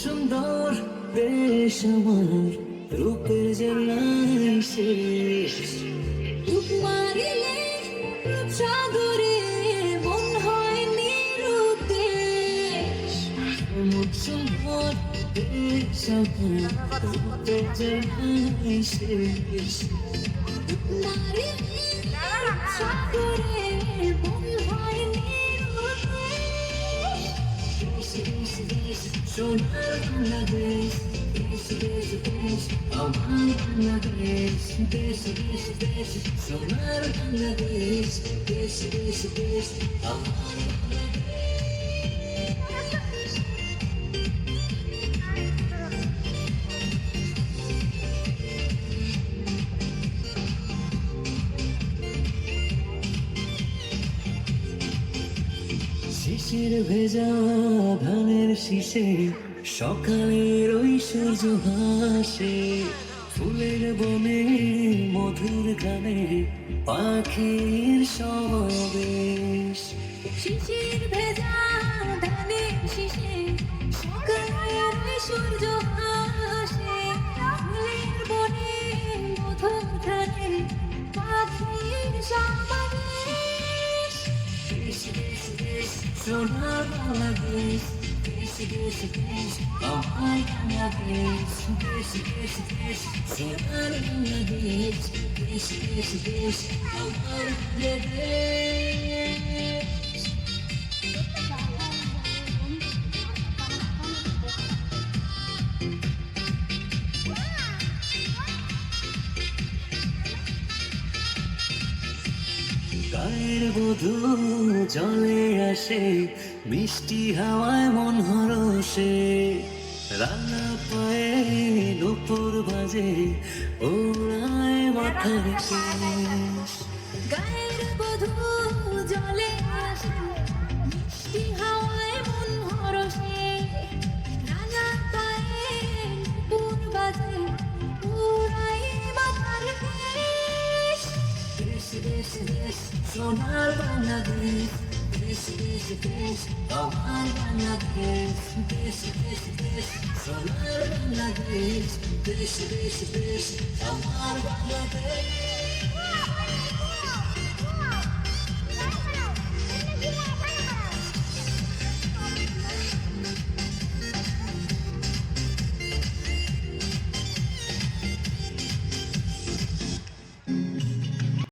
সুন্দর বেশ আমার রূপের জেলায় শেষ রূপ মারিলে রূপ সাগরে মন হয় নিরুদ্দেশ। মুখ সুন্দর বেশ আমার রূপের জেলায় শেষ রূপ মারিলে রূপ সাগরে মন হয় নিরুদ্দেশ। সোনার বাংলাদেশ দেশ দেশ দেশ আমার বাংলাদেশ দেশ দেশ দেশ সোনার বাংলাদেশ দেশ দেশ দেশ আমার শিশির ভেজা ধানের শীষে সকালের ওই সূর্য হাসে ফুলের বনে মধুর গানে পাখির সমাবেশ শিশির ভেজা ধানের শীষে সকালের সূর্য হাসে ফুলের বনে মধুর গানে পাখির সমাবেশ। দেশ দেশ দেশ সোনার বাংলাদেশ দেশ দেশ দেশ আমার বাংলাদেশ দেশ দেশ দেশ সোনার বাংলাদেশ দেশ দেশ দেশ আমার বাংলাদেশ গায়ের বধূ জলে আসে মিষ্টি হাওয়ায় মন হরসে রান্না পায়ে নুপুর বাজে ওড়ায় মাথার কেশ গায়ের বধূ জলে আসে মিষ্টি হাওয়ায় মন হরসে রাঙা পায়ে নুপুর বাজে উড়াই মাথার কেশ। দেশ দেশ দেশ সোনার বাংলাদেশ দেশ দেশ দেশ আমার বাংলাদেশ দেশ দেশ দেশ সোনার বাংলাদেশ দেশ দেশ দেশ আমার বাংলাদেশ